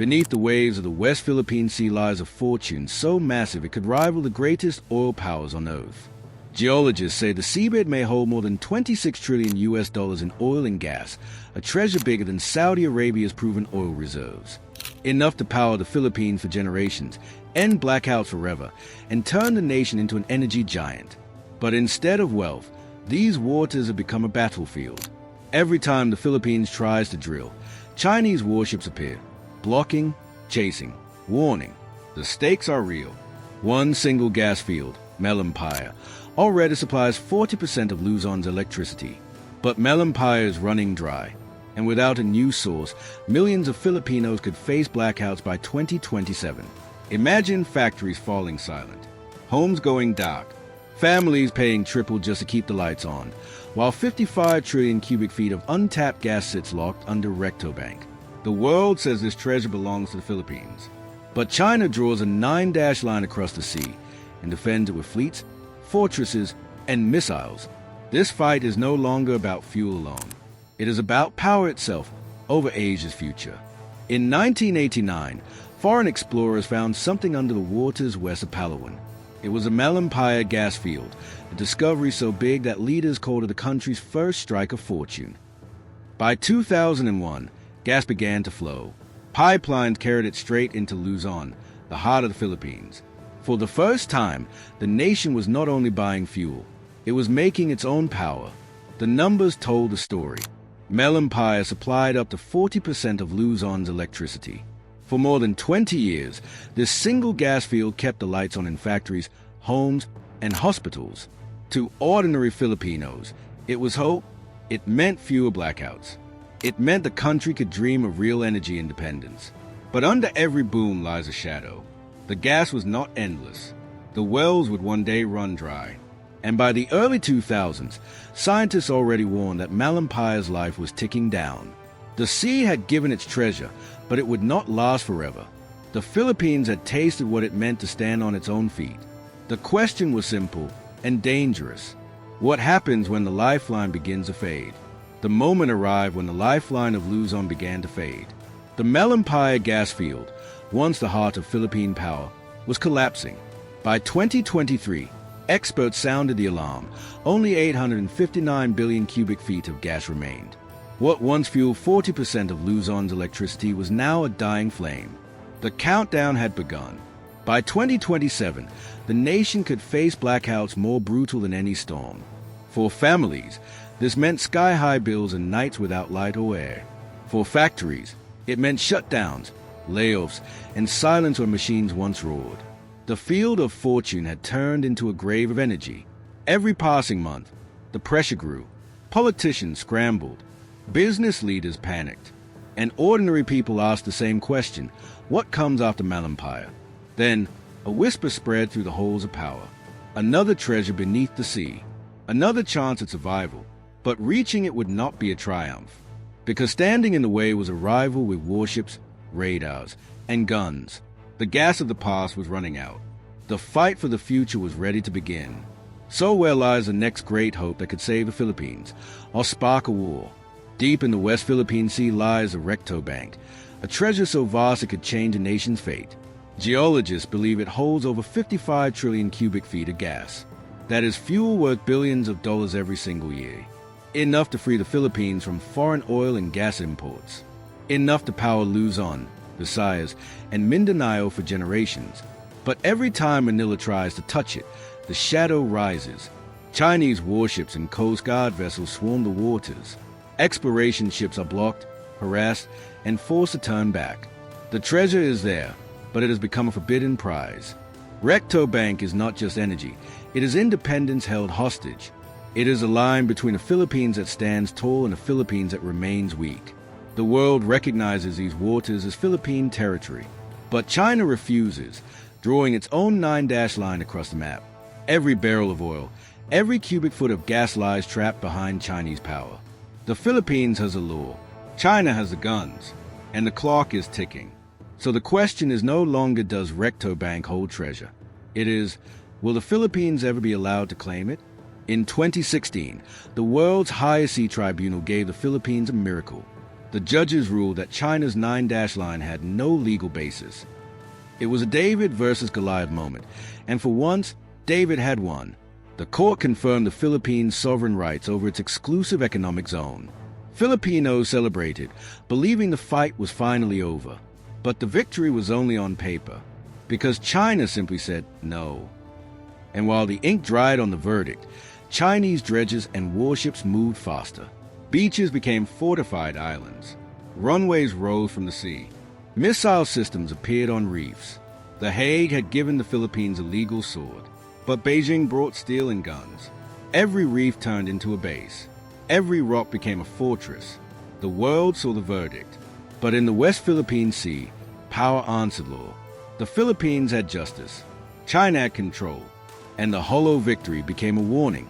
Beneath the waves of the West Philippine Sea lies a fortune so massive it could rival the greatest oil powers on Earth. Geologists say the seabed may hold more than 26 trillion US dollars in oil and gas, a treasure bigger than Saudi Arabia's proven oil reserves. Enough to power the Philippines for generations, end blackouts forever, and turn the nation into an energy giant. But instead of wealth, these waters have become a battlefield. Every time the Philippines tries to drill, Chinese warships appear, blocking, chasing, warning. The stakes are real. One single gas field, Maritime, already supplies 40% of Luzon's electricity. But Maritime is running dry, and without a new source, millions of Filipinos could face blackouts by 2027. Imagine factories falling silent, homes going dark, families paying triple just to keep the lights on, while 55 trillion cubic feet of untapped gas sits locked under Rectobank. The world says this treasure belongs to the Philippines. But China draws a 9-dash line across the sea and defends it with fleets, fortresses, and missiles. This fight is no longer about fuel alone. It is about power itself over Asia's future. In 1989, foreign explorers found something under the waters west of Palawan. It was a Maritime gas field, a discovery so big that leaders called it the country's first strike of fortune. By 2001, gas began to flow. Pipelines carried it straight into Luzon, the heart of the Philippines. For the first time, the nation was not only buying fuel, it was making its own power. The numbers told the story. Maritime supplied up to 40% of Luzon's electricity. For more than 20 years, this single gas field kept the lights on in factories, homes, and hospitals. To ordinary Filipinos, it was hope. It meant fewer blackouts. It meant the country could dream of real energy independence. But under every boom lies a shadow. The gas was not endless. The wells would one day run dry. And by the early 2000s, scientists already warned that Malatime's life was ticking down. The sea had given its treasure, but it would not last forever. The Philippines had tasted what it meant to stand on its own feet. The question was simple and dangerous. What happens when the lifeline begins to fade? The moment arrived when the lifeline of Luzon began to fade. The Maritime gas field, once the heart of Philippine power, was collapsing. By 2023, experts sounded the alarm. Only 859 billion cubic feet of gas remained. What once fueled 40% of Luzon's electricity was now a dying flame. The countdown had begun. By 2027, the nation could face blackouts more brutal than any storm. For families, this meant sky-high bills and nights without light or air. For factories, it meant shutdowns, layoffs, and silence where machines once roared. The field of fortune had turned into a grave of energy. Every passing month, the pressure grew. Politicians scrambled. Business leaders panicked. And ordinary people asked the same question: what comes after Maritime? Then, a whisper spread through the halls of power. Another treasure beneath the sea. Another chance at survival. But reaching it would not be a triumph, because standing in the way was a rival with warships, radars, and guns. The gas of the past was running out. The fight for the future was ready to begin. So where lies the next great hope that could save the Philippines, or spark a war? Deep in the West Philippine Sea lies the Rectobank, a treasure so vast it could change a nation's fate. Geologists believe it holds over 55 trillion cubic feet of gas. That is fuel worth billions of dollars every single year. Enough to free the Philippines from foreign oil and gas imports. Enough to power Luzon, Visayas, and Mindanao for generations. But every time Manila tries to touch it, the shadow rises. Chinese warships and Coast Guard vessels swarm the waters. Exploration ships are blocked, harassed, and forced to turn back. The treasure is there, but it has become a forbidden prize. Rectobank is not just energy, it is independence held hostage. It is a line between a Philippines that stands tall and a Philippines that remains weak. The world recognizes these waters as Philippine territory. But China refuses, drawing its own 9-dash line across the map. Every barrel of oil, every cubic foot of gas lies trapped behind Chinese power. The Philippines has a law, China has the guns, and the clock is ticking. So the question is no longer does Rectobank hold treasure. It is, will the Philippines ever be allowed to claim it? In 2016, the world's highest sea tribunal gave the Philippines a miracle. The judges ruled that China's 9-dash line had no legal basis. It was a David versus Goliath moment, and for once, David had won. The court confirmed the Philippines' sovereign rights over its exclusive economic zone. Filipinos celebrated, believing the fight was finally over. But the victory was only on paper, because China simply said no. And while the ink dried on the verdict, Chinese dredges and warships moved faster. Beaches became fortified islands. Runways rose from the sea. Missile systems appeared on reefs. The Hague had given the Philippines a legal sword, but Beijing brought steel and guns. Every reef turned into a base. Every rock became a fortress. The world saw the verdict. But in the West Philippine Sea, power answered law. The Philippines had justice. China had control. And the hollow victory became a warning.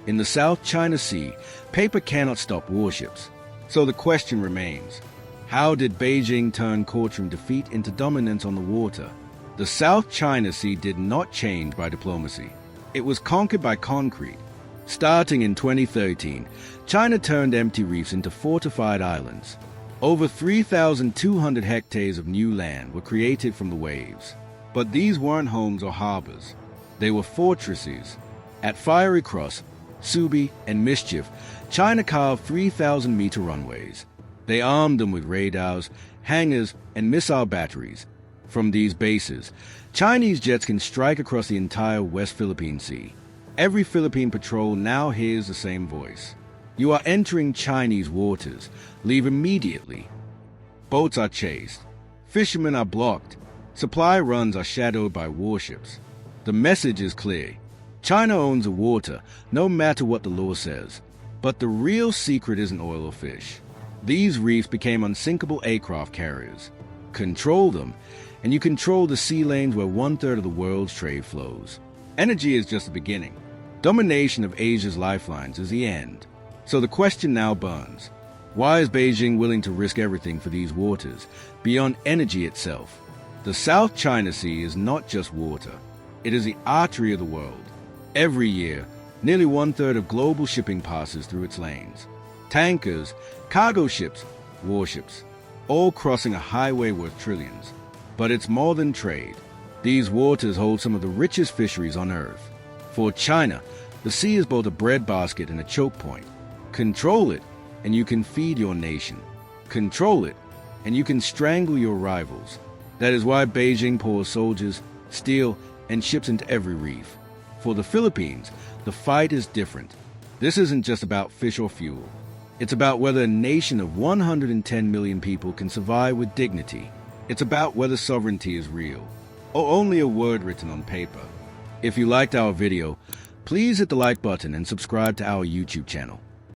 In the South China Sea, paper cannot stop warships. So the question remains, how did Beijing turn courtroom defeat into dominance on the water? The South China Sea did not change by diplomacy. It was conquered by concrete. Starting in 2013, China turned empty reefs into fortified islands. Over 3,200 hectares of new land were created from the waves. But these weren't homes or harbors. They were fortresses. At Fiery Cross, Subi, and Mischief, China carved 3,000-meter runways. They armed them with radars, hangars, and missile batteries. From these bases, Chinese jets can strike across the entire West Philippine Sea. Every Philippine patrol now hears the same voice. You are entering Chinese waters. Leave immediately. Boats are chased. Fishermen are blocked. Supply runs are shadowed by warships. The message is clear. China owns the water, no matter what the law says. But the real secret isn't oil or fish. These reefs became unsinkable aircraft carriers. Control them, and you control the sea lanes where 1/3 of the world's trade flows. Energy is just the beginning. Domination of Asia's lifelines is the end. So the question now burns. Why is Beijing willing to risk everything for these waters, beyond energy itself? The South China Sea is not just water. It is the artery of the world. Every year, nearly 1/3 of global shipping passes through its lanes. Tankers, cargo ships, warships, all crossing a highway worth trillions. But it's more than trade. These waters hold some of the richest fisheries on Earth. For China, the sea is both a breadbasket and a choke point. Control it, and you can feed your nation. Control it, and you can strangle your rivals. That is why Beijing pours soldiers, steel, and ships into every reef. For the Philippines, the fight is different. This isn't just about fish or fuel. It's about whether a nation of 110 million people can survive with dignity. It's about whether sovereignty is real, or only a word written on paper. If you liked our video, please hit the like button and subscribe to our YouTube channel.